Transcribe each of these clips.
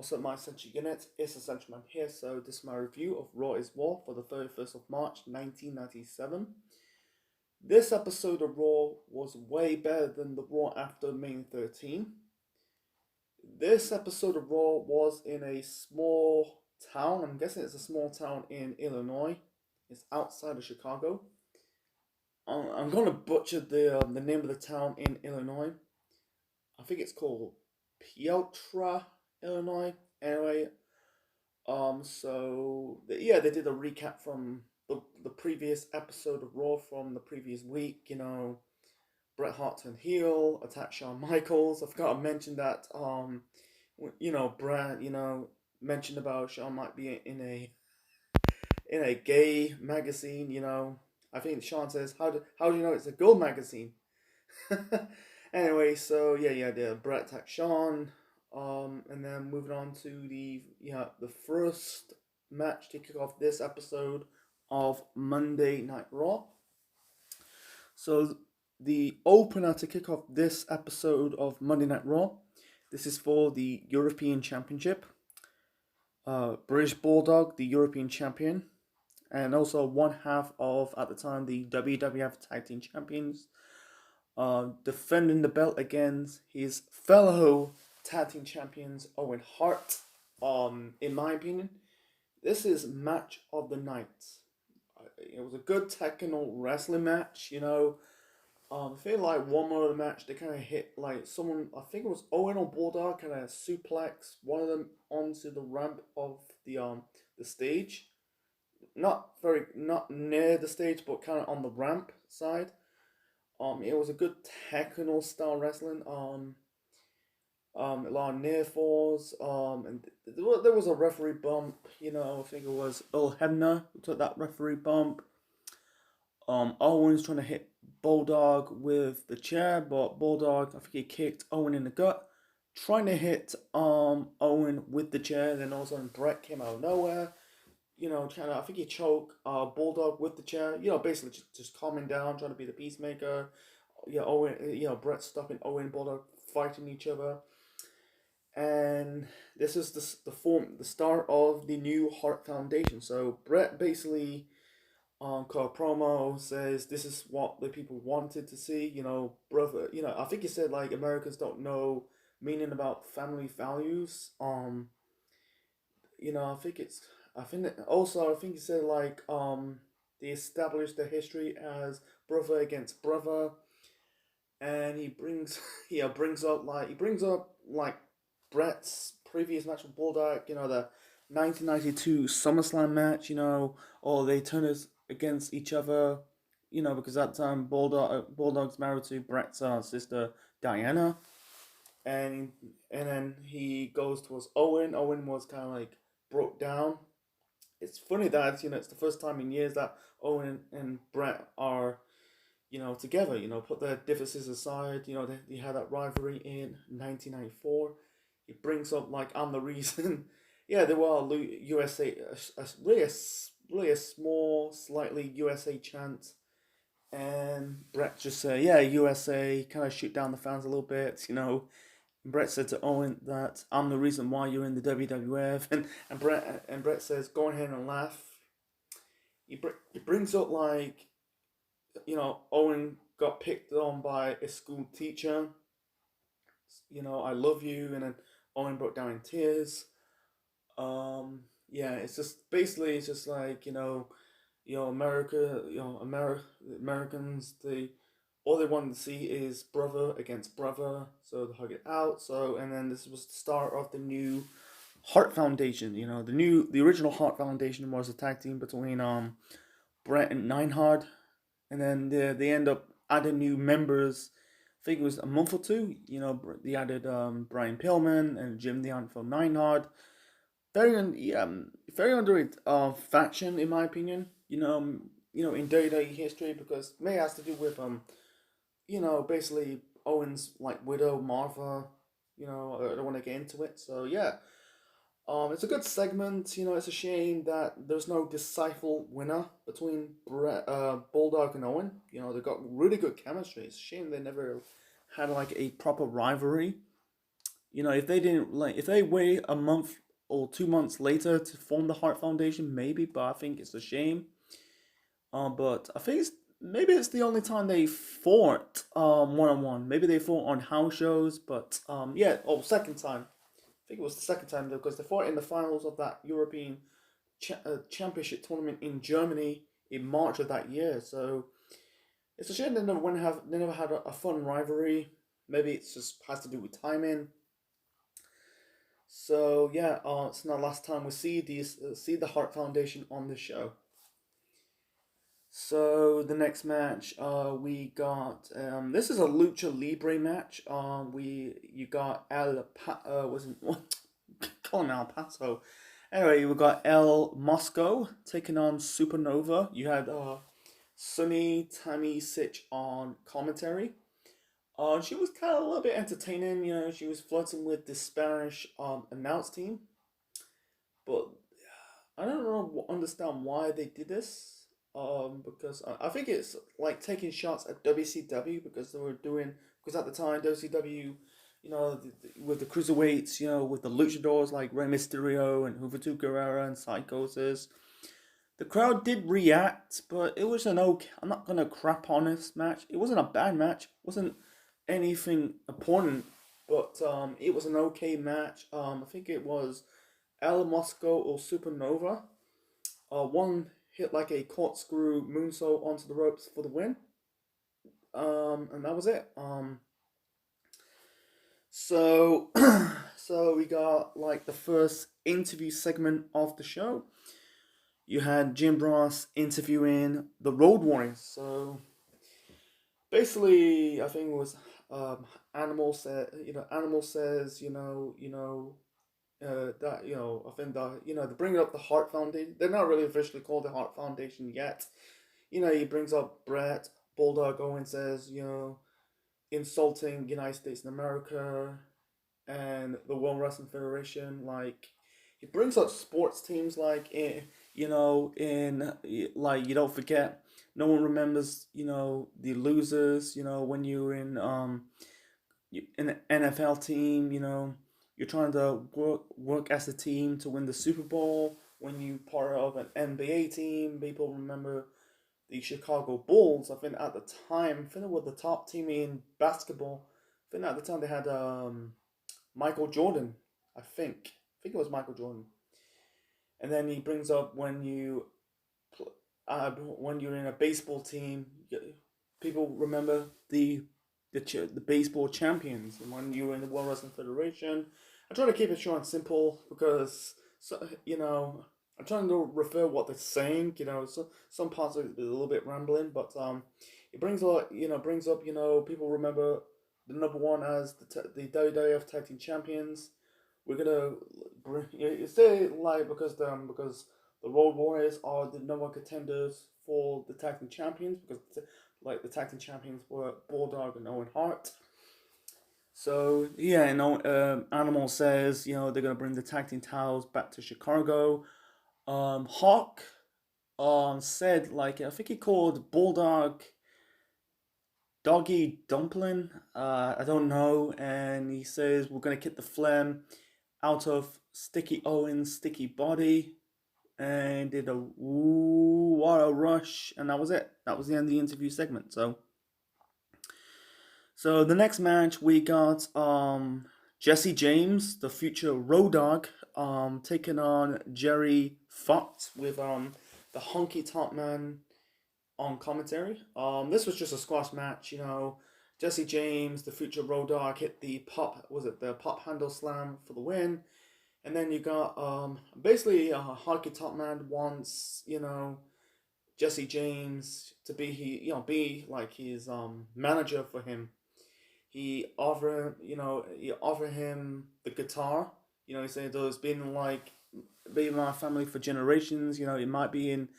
What's up, my Essential Unit? It's Essential Man here. So this is my review of Raw is War for the 31st of March 1997. This episode of Raw was way better than the Raw after Main 13. This episode of Raw was in a small town. I'm guessing it's a small town in Illinois. It's outside of Chicago. I'm gonna butcher the name of the town in Illinois. I think it's called Peotra, Illinois. Anyway, yeah, they did a recap from the previous episode of Raw from the previous week. Bret Hart turned heel, attacked Shawn Michaels. I forgot to mention that. Bret, mentioned about Shawn might be in a gay magazine. I think Shawn says, how do you know it's a girl magazine? Anyway, so the Bret attacked Shawn. And then moving on to the first match to kick off this episode of Monday Night Raw. So the opener to kick off this episode of Monday Night Raw. This is for the European Championship. British Bulldog, the European Champion, and also one half of, at the time, the WWF Tag Team Champions, defending the belt against his fellow Tag Team Champions Owen Hart. In my opinion, this is match of the night. It was a good technical wrestling match. I feel like one more of the match they kind of hit like someone. I think it was Owen or Bulldog kind of suplex one of them onto the ramp of the stage. Not near the stage, but kind of on the ramp side. It was a good technical style wrestling. A lot of near falls. And there was a referee bump. I think it was Earl Hebner who took that referee bump. Owen's trying to hit Bulldog with the chair, but Bulldog, I think he kicked Owen in the gut, trying to hit Owen with the chair. Then all of a sudden Bret came out of nowhere. I think he choked Bulldog with the chair. Basically just calming down, trying to be the peacemaker. Bret stopping Owen and Bulldog fighting each other. And this is the start of the new Hart Foundation. So Bret basically cut a promo, says this is what the people wanted to see. Brother. I think he said like Americans don't know meaning about family values. I think he said like they established the history as brother against brother, and he brings brings up like Bret's previous match with Bulldog, the 1992 SummerSlam match, or they turn us against each other, because at the time Bulldog's married to Bret's sister Diana, and then he goes towards Owen. Owen was kind of like broke down. It's funny that it's the first time in years that Owen and Bret are together. Put their differences aside. They had that rivalry in 1994. It brings up like I'm the reason. Yeah, there were USA, really a small, slightly USA chant, and Bret just said, "Yeah, USA," kind of shoot down the fans a little bit. Bret said to Owen that I'm the reason why you're in the WWF, and Bret says, "Go ahead and laugh." He brings up like, Owen got picked on by a school teacher. I love you, and then Owen broke down in tears. It's just basically it's just like America, Americans, all they want to see is brother against brother, so they hug it out. So and then this was the start of the new Hart Foundation. The original Hart Foundation was a tag team between Bret and Neidhart, and then they end up adding new members. I think it was a month or two. They added Brian Pillman and Jim Deon from Neidhart. Very underrated faction in my opinion. In WWE history, because it may has to do with basically Owen's like widow Martha. I don't want to get into it. So yeah, it's a good segment. It's a shame that there's no decisive winner between Bulldog and Owen. They got really good chemistry. It's a shame they never had like a proper rivalry. if they didn't if they wait a month or 2 months later to form the Heart Foundation, maybe. But I think it's a shame. But I think maybe it's the only time they fought one on one. Maybe they fought on house shows, but yeah. Oh, second time. I think it was the second time though, because they fought in the finals of that European Championship tournament in Germany in March of that year. So it's a shame they never had a fun rivalry. Maybe it just has to do with timing. So yeah, it's not last time we see the Heart Foundation on the show. So the next match, we got this is a lucha libre match. We you got wasn't calling El Paso. Anyway, we got El Mosco taking on Supernova. You had Sunny Tammy Sitch on commentary. She was kind of a little bit entertaining. She was flirting with the Spanish announce team, but I don't know understand why they did this. Because I think it's like taking shots at WCW because they were doing because at the time WCW, with the cruiserweights, with the luchadors like Rey Mysterio and Juventud Guerrera and Psychosis, the crowd did react, but it was an okay. I'm not gonna crap on this match. It wasn't a bad match. It wasn't anything important, but it was an okay match. I think it was El Mosco or Supernova. One hit like a corkscrew moonsault onto the ropes for the win. And that was it. So so we got like the first interview segment of the show. You had Jim Ross interviewing the Road Warriors. So basically, I think it was Animal says, that I think that they're bringing up the Heart Foundation. They're not really officially called the Heart Foundation yet. He brings up Brett Bulldog Owen says insulting United States and America and the World Wrestling Federation. Like he brings up sports teams like in like you don't forget. No one remembers the losers. When you're in an NFL team, you're trying to work as a team to win the Super Bowl. When you part of an NBA team, people remember the Chicago Bulls. I think at the time, I think they were the top team in basketball. I think at the time they had Michael Jordan. I think it was Michael Jordan. And then he brings up when you're in a baseball team, people remember the baseball champions. And when you were in the World Wrestling Federation, I try to keep it short and simple because I'm trying to refer what they're saying. So some parts are a little bit rambling, but it brings up people remember the number one as the WWF Tag Team Champions. We're gonna say like because the Road Warriors are the number one contenders for the Tag Team Champions because like the Tag Team Champions were Bulldog and Owen Hart. So yeah, Animal says they're gonna bring the tag team titles back to Chicago. Hawk said like I think he called Bulldog Doggy Dumpling. I don't know, and he says we're gonna kick the phlegm out of Sticky Owen's sticky body, and did a ooh what a rush, and that was it. That was the end of the interview segment. So the next match we got Jesse James, the future Road Dogg, taking on Jerry Fox with the Honky Top Man on commentary. This was just a squash match, Jesse James, the future Road Dogg, hit the pop handle slam for the win. And then you got basically Honky Top Man wants, Jesse James to be like his manager for him. He offered him the guitar. He said it's been my family for generations. It might be in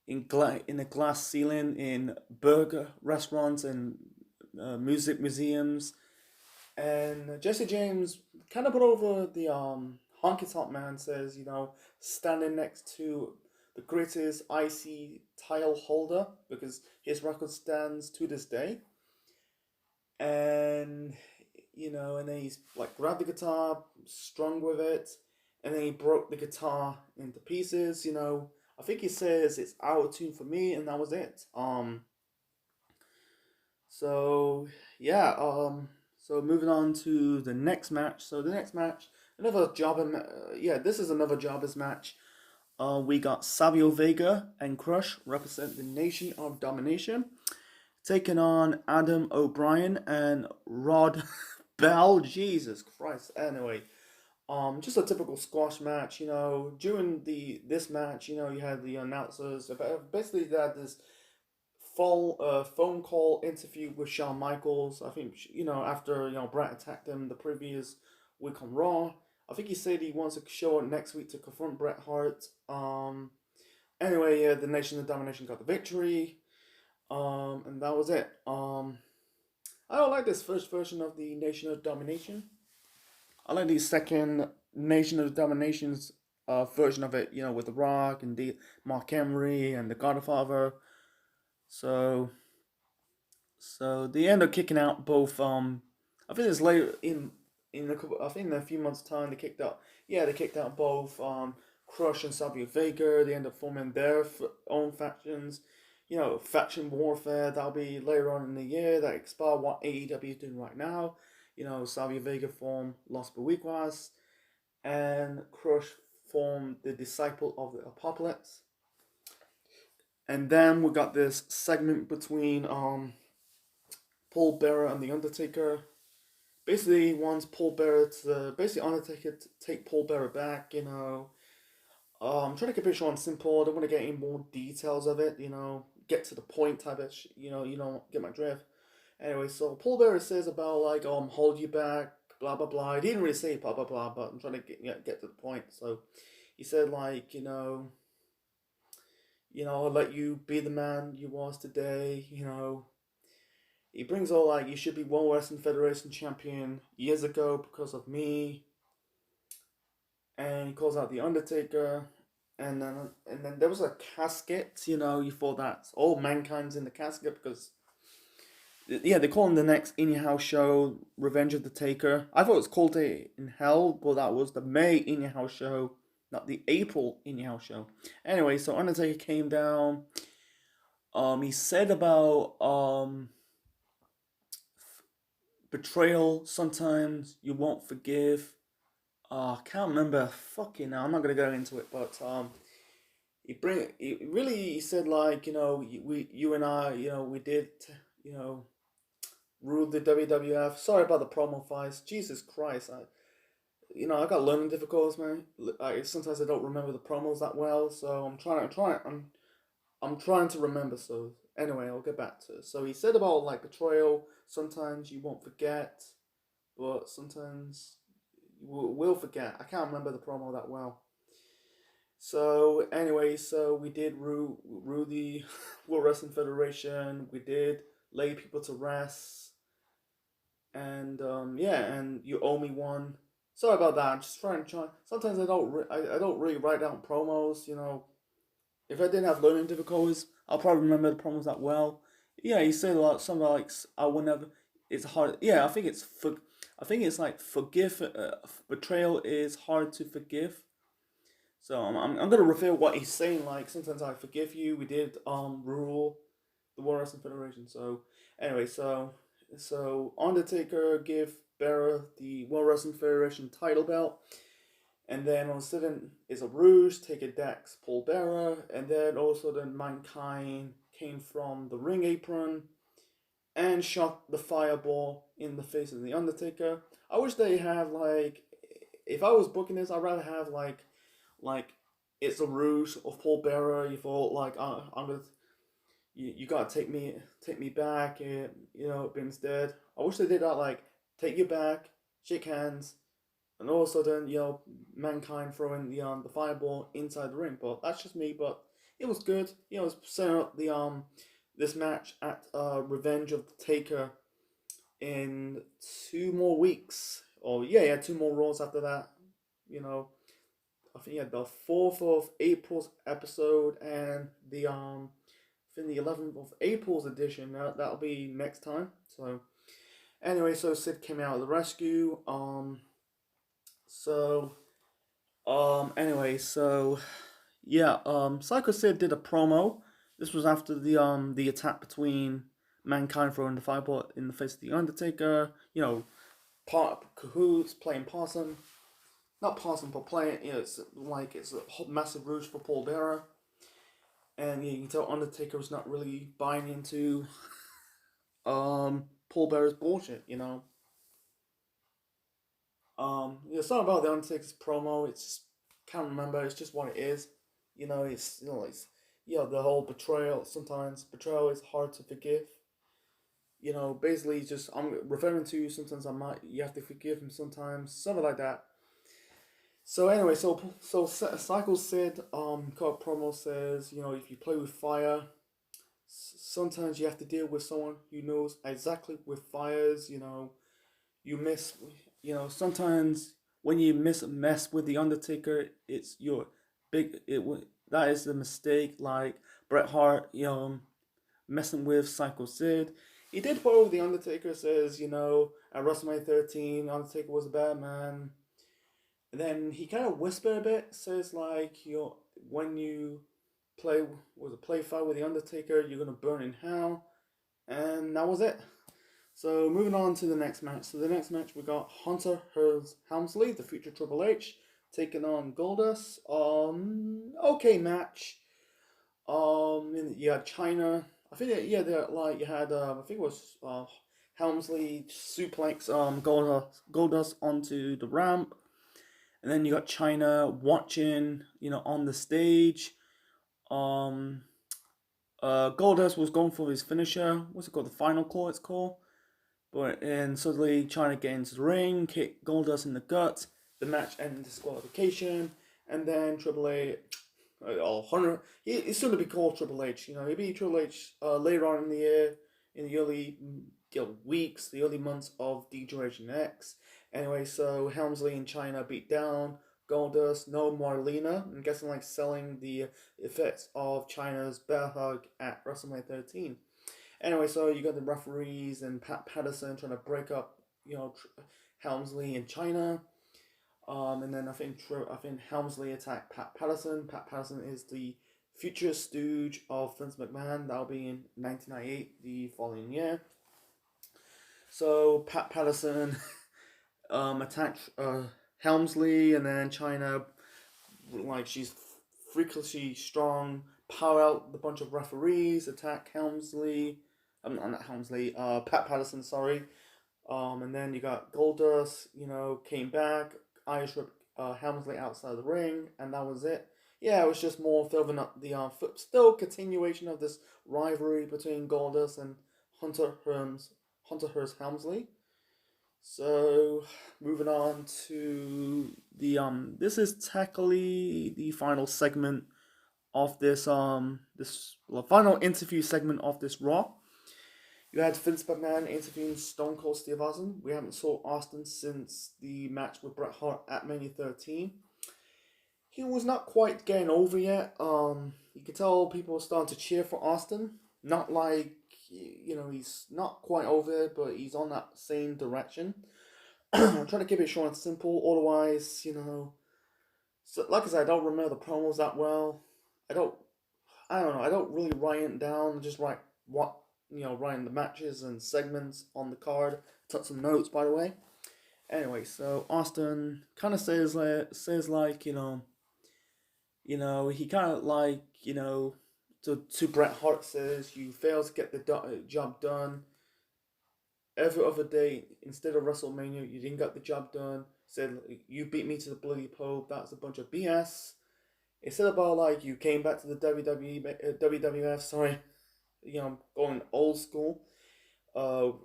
a glass ceiling in burger restaurants and music museums. And Jesse James kind of put over the Honky Tonk Man says, standing next to the greatest IC title holder because his record stands to this day. And and then he's like grabbed the guitar, strung with it, and then he broke the guitar into pieces. I think he says it's out of tune for me, and that was it. So yeah, so moving on to the next match. So the next match, another jobber. Yeah, this is another jobbers match. We got Savio Vega and Crush represent the Nation of Domination, taking on Adam O'Brien and Rod Bell. Jesus Christ. Anyway, just a typical squash match. During this match, you had the announcers. Basically, they had this phone call interview with Shawn Michaels. I think after Brett attacked him the previous week on Raw. I think he said he wants to show up next week to confront Bret Hart. Anyway, yeah, the Nation of Domination got the victory. And that was it. I don't like this first version of the Nation of Domination. I like the second Nation of Domination's version of it. With The Rock and the Mark Henry and the Godfather. So they end up kicking out both. I think it's later I think in a few months' time they kicked out. Yeah, they kicked out both Crush and Savio Vega. They end up forming their own factions. Faction warfare. That'll be later on in the year. That expire what AEW is doing right now. Savio Vega formed Los Boricuas, and Crush formed the Disciple of the Apocalypse. And then we got this segment between Paul Bearer and The Undertaker. Basically, he wants Paul Bearer to Undertaker to take Paul Bearer back. I'm trying to keep it short and simple. I don't want to get any more details of it. Get to the point type of. You don't get my drift. Anyway, so Paul Bearer says about like hold you back, blah blah blah. He didn't really say blah blah blah, but I'm trying to get to the point. So he said like I'll let you be the man you was today. He brings all like you should be World Wrestling Federation champion years ago because of me. And he calls out the Undertaker, and then there was a casket. You thought that all mankind's in the casket because they call him the next In Your House show, Revenge of the Taker. I thought it was called it in Hell, but that was the May In Your House show, not the April In Your House show. Anyway, so Undertaker came down. He said about betrayal. Sometimes you won't forgive. I can't remember. Fucking now, I'm not gonna go into it, but he said like you and I we did rule the WWF. Sorry about the promo fights. Jesus Christ, I got learning difficulties, man. Sometimes I don't remember the promos that well, so I'm trying to remember. So anyway, I'll get back to it. So he said about like betrayal. Sometimes you won't forget, but sometimes you will forget. I can't remember the promo that well. So anyway, so we did rule the World Wrestling Federation. We did lay people to rest, and and you owe me one. Sorry about that. I'm just trying. Sometimes I don't really write down promos. If I didn't have learning difficulties, I'll probably remember the promos that well. Yeah, he said a lot. Something like I will never. It's hard. Yeah, I think it's like forgive. Betrayal is hard to forgive. So I'm gonna reveal what he's saying. Like sometimes I forgive you. We did rule the World Wrestling Federation. So anyway, so Undertaker give Bearer the World Wrestling Federation title belt, and then on sudden is a ruse. Take a Dax Paul Bearer, and then also then Mankind came from the ring apron and shot the fireball in the face of the Undertaker. I wish they had like, if I was booking this, I'd rather have like it's a ruse of Paul Bearer. You thought like I'm gonna you gotta take me back, but instead I wish they did that, like take you back, shake hands, and all of a sudden Mankind throwing the fireball inside the ring. But that's just me. But it was good. It was setting up the this match at Revenge of the Taker in 2 more weeks. Or yeah, 2 more Raws after that. I think the 4th of April's episode and the I think the 11th of April's edition. That'll be next time. So Anyway, so Sid came out of the rescue. So anyway, so yeah, Psycho Sid did a promo. This was after the attack between Mankind throwing the firebolt in the face of the Undertaker. You know, part cahoots playing possum, not possum, but playing. You know, it's a massive rouge for Paul Bearer, and you can tell Undertaker was not really buying into Paul Bearer's bullshit. It's not about the Undertaker's promo. It's can't remember. It's just what it is. It's the whole betrayal. Sometimes betrayal is hard to forgive. Basically, just I'm referring to. Sometimes you have to forgive him. Sometimes something like that. So anyway, Cycle said got promo says if you play with fire, sometimes you have to deal with someone who knows exactly with fires. You miss sometimes when you mess with the Undertaker, it's your that is the mistake. Like Bret Hart, messing with Psycho Sid. He did put over the Undertaker, says at WrestleMania 13, Undertaker was a bad man. And then he kind of whispered a bit, says like when you play fight with the Undertaker, you're gonna burn in hell, and that was it. So moving on to the next match. So the next match we got Hunter Hearst Helmsley, the future Triple H, taking on Goldust. Okay match. You had China. I think you had I think it was Helmsley suplex Goldust onto the ramp, and then you got China watching on the stage. Um, Goldust was going for his finisher. What's it called? The final call. It's called. But and suddenly China get into the ring, kick Goldust in the gut. The match ended in disqualification, and then Triple H, Hunter, he's soon to be called Triple H. He'll be Triple H later on in the year, in the early weeks, the early months of D-Generation X. Anyway, so Helmsley and China beat down Goldust, no Marlena. I'm guessing like selling the effects of China's bear hug at WrestleMania 13. Anyway, so you got the referees and Pat Patterson trying to break up, Helmsley and China. And then I think Helmsley attacked Pat Patterson. Pat Patterson is the future stooge of Vince McMahon. That'll be in 1998, the following year. So Pat Patterson attacked Helmsley, and then China, like she's freakishly strong, power out the bunch of referees, attack Helmsley. Not Helmsley. Pat Patterson, sorry. And then you got Goldust, came back, Irish whipped Helmsley outside the ring, and that was it. Yeah, it was just more filling up the still continuation of this rivalry between Goldust and Hunter Hearst Helmsley. So moving on to the this is technically the final segment of this final interview segment of this Raw. You had Vince McMahon interviewing Stone Cold Steve Austin. We haven't saw Austin since the match with Bret Hart at Mania 13. He was not quite getting over yet. You could tell people were starting to cheer for Austin. Not like he's not quite over it, but he's on that same direction. I'm trying to keep it short and simple. Otherwise, so like I said, I don't remember the promos that well. I don't. I don't know. I don't really write it down. Just write writing the matches and segments on the card. Took some notes, by the way. Anyway, so Austin kind of says like he kind of like to Bret Hart says you failed to get the job done. Every other day instead of WrestleMania, you didn't get the job done. Said you beat me to the bloody pole. That's a bunch of BS. It said about like you came back to the WWF. Sorry, going old school. For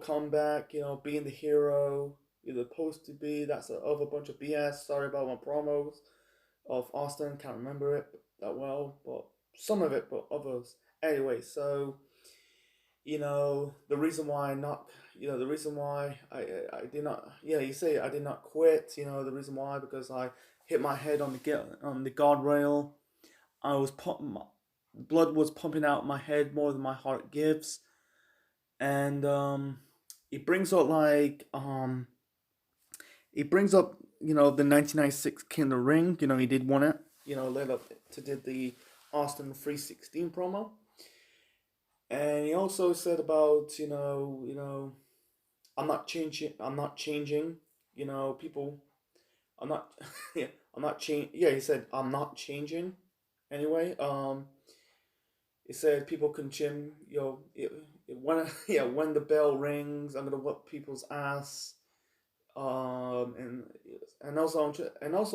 comeback, being the hero you're supposed to be. That's a other bunch of BS. Sorry about my promos of Austin. Can't remember it that well, but some of it, but others. Anyway, so the reason why not. The reason why I did not. Yeah, you say I did not quit. The reason why because I hit my head on the guardrail. I was blood was pumping out my head more than my heart gives, and he brings up he brings up the 1996 King of the Ring. He did win it. Led up to did the Austin 316 promo, and he also said about I'm not changing. I'm not changing. People. I'm not. Yeah, I'm not change. Yeah, he said I'm not changing. Anyway, he said people can chin. When yeah, when the bell rings, I'm gonna whip people's ass. And also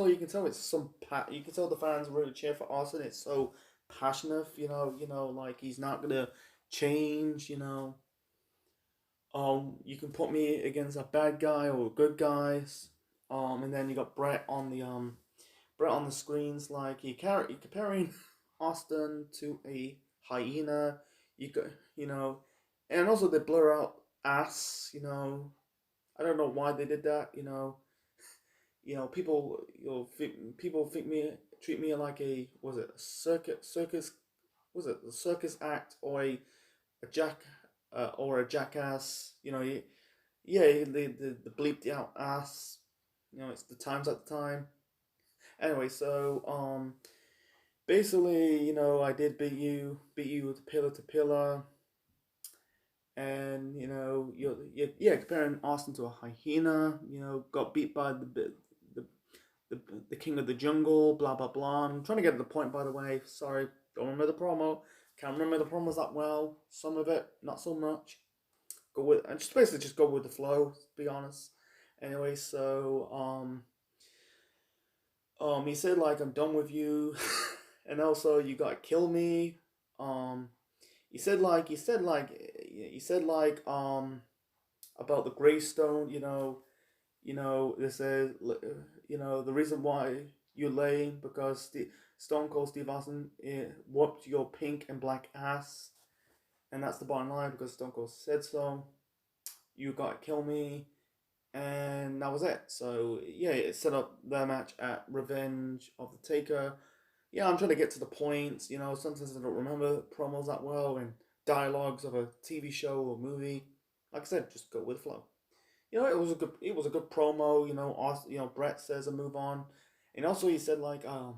you can tell you can tell the fans really cheer for Austin. It's so passionate. Like he's not gonna change. You can put me against a bad guy or good guys. And then you got Brett on the screens. Like you comparing Austin to a hyena. You could and also they blur out ass. I don't know why they did that. People people think me treat me like a was it a circus was it a circus act or a jack or a jackass. Yeah, the bleeped out ass. It's the times at the time. Anyway, so basically, I did beat you with pillar to pillar, and yeah, comparing Austin to a hyena. Got beat by the the king of the jungle. Blah blah blah. I'm trying to get to the point, by the way. Sorry, don't remember the promo. Can't remember the promos that well. Some of it, not so much. Go with and just basically just go with the flow. To be honest. Anyway, so he said like I'm done with you, and also you gotta kill me. Um, he said like about the gravestone. This is the reason why you're lame because Stone Cold Steve Austin whooped your pink and black ass, and that's the bottom line because Stone Cold said so. You gotta kill me, and that was it. So yeah, it set up their match at Revenge of the Taker. Yeah, I'm trying to get to the points. Sometimes I don't remember promos that well and dialogues of a TV show or movie. Like I said, just go with the flow. It was a good promo. Brett says a move on, and also he said like I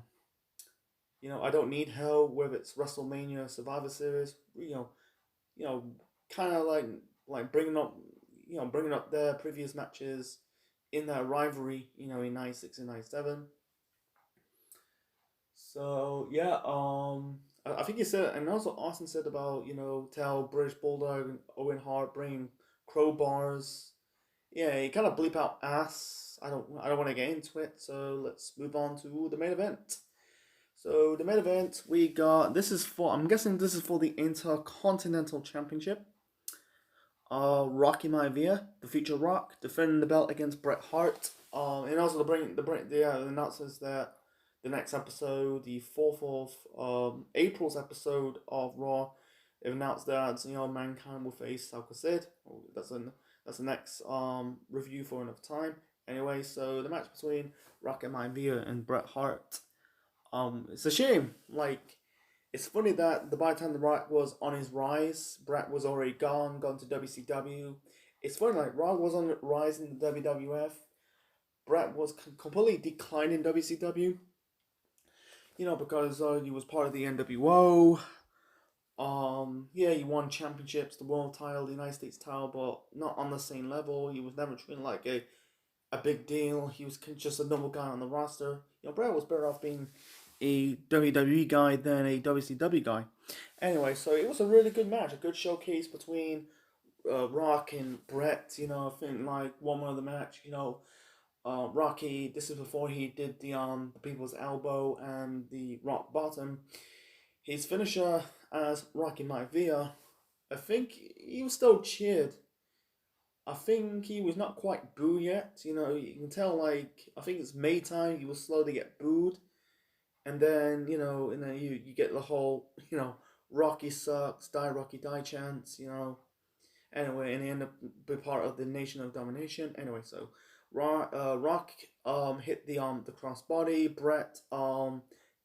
don't need hell whether it's WrestleMania, Survivor Series. You know, kind of like bringing up their previous matches in that rivalry. In '96 and '97. So yeah, I think he said, and also Austin said about tell British Bulldog and Owen Hart bringing crowbars. Yeah, he kind of bleep out ass. I don't want to get into it. So let's move on to the main event. So the main event we got. This is for I'm guessing this is for the Intercontinental Championship. Rocky Maivia, the future Rock, defending the belt against Bret Hart. And also the announcers that the next episode, the 4th of April's episode of Raw, they've announced that Mankind will face Sal Sid. That's the next review for another time. Anyway, so the match between Rocky Maivia and Bret Hart. It's a shame. Like it's funny that by the time the Rock was on his rise, Bret was already gone to WCW. It's funny, like Rock was on the rise in the WWF. Bret was completely declining in WCW. Because he was part of the NWO. Yeah, he won championships, the world title, the United States title, but not on the same level. He was never treated like a big deal. He was just a normal guy on the roster. Bret was better off being a WWE guy than a WCW guy. Anyway, so it was a really good match, a good showcase between Rock and Bret. I think like one more of the match. Rocky. This is before he did the people's elbow and the rock bottom. His finisher as Rocky Maivia. I think he was still cheered. I think he was not quite booed yet. You can tell like I think it's May time. He was slow to get booed, and then you get the whole Rocky sucks, die Rocky die chants. Anyway, and he ended up being part of the Nation of Domination. Anyway, so Rock hit the crossbody. Bret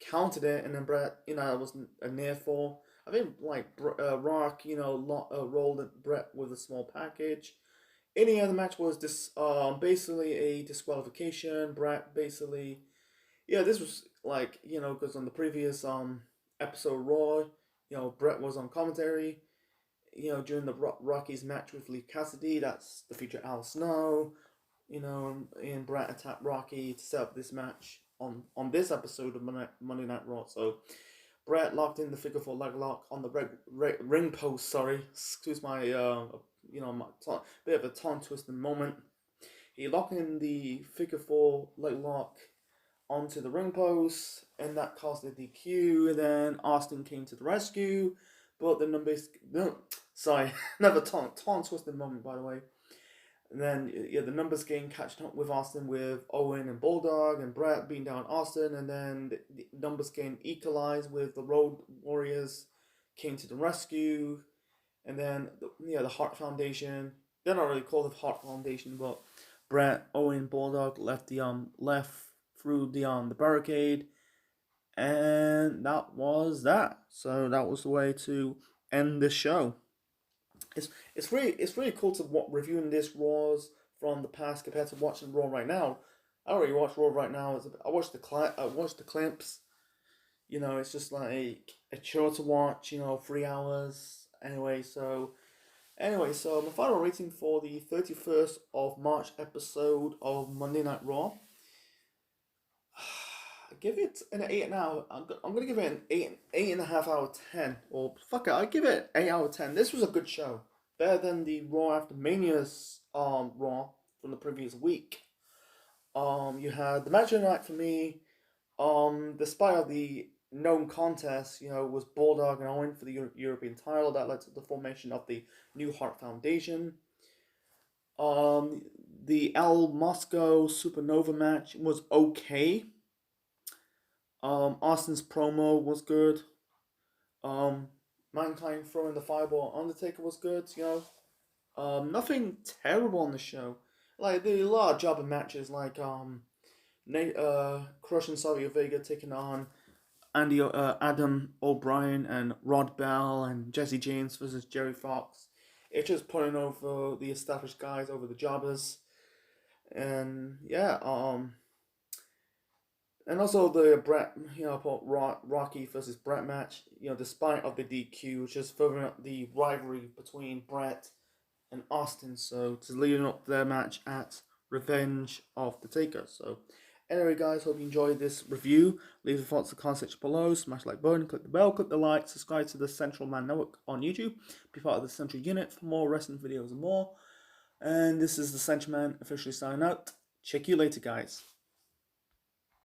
counted it, and then Bret it was a near fall. I think like Rock rolled Bret with a small package. any other match was this basically a disqualification. Brat basically, yeah, this was like, because on the previous episode Raw, Brett was on commentary. During the Rocky's match with Lee Cassidy, that's the future Al Snow. And Brett attacked Rocky to set up this match on this episode of Monday Night Raw. So Brett locked in the figure four leg lock on the ring post. Sorry, excuse my bit of a tongue twisting moment. He locked in the figure four leg lock onto the ring post, and that caused a DQ. And then Austin came to the rescue, but the numbers no, sorry, never tongue twisting moment, by the way. And then the numbers game catching up with Austin with Owen and Bulldog and Brett being down Austin, and then the numbers game equalized with the Road Warriors came to the rescue, and then the Hart Foundation. They're not really called the Hart Foundation, but Brett, Owen, Bulldog left through the barricade, and that was that. So that was the way to end the show. It's really cool to reviewing this Raws from the past compared to watching Raw right now. I don't really watch Raw right now. I watch the clips. It's just like a chore to watch. 3 hours anyway. So my final rating for the 31st of March episode of Monday Night Raw. I give it an 8 now. I'm gonna give it an 8.5 out of 10. Or fuck it, I give it 8 out of 10. This was a good show, better than the Raw after Mania's Raw from the previous week. You had the match of the night for me. Despite of the known contest, was Bulldog and Owen for the European title. That led to the formation of the New Heart Foundation. The El Moscow Supernova match was okay. Austin's promo was good. Mankind throwing the fireball Undertaker was good, Nothing terrible on the show. Like, there are a lot of jobber matches, like Crush and Savio Vega taking on Adam O'Brien and Rod Bell and Jesse James versus Jerry Fox. It's just putting over the established guys over the jobbers. And yeah, and also the Brett, Rocky versus Brett match, despite of the DQ, which is furthering up the rivalry between Brett and Austin. So to leading up their match at Revenge of the Taker. So anyway, guys, hope you enjoyed this review. Leave your thoughts in the comment section below. Smash the like button, click the bell, click the like, subscribe to the Central Man Network on YouTube. Be part of the Central Unit for more wrestling videos and more. And this is the Central Man officially signing out. Check you later, guys.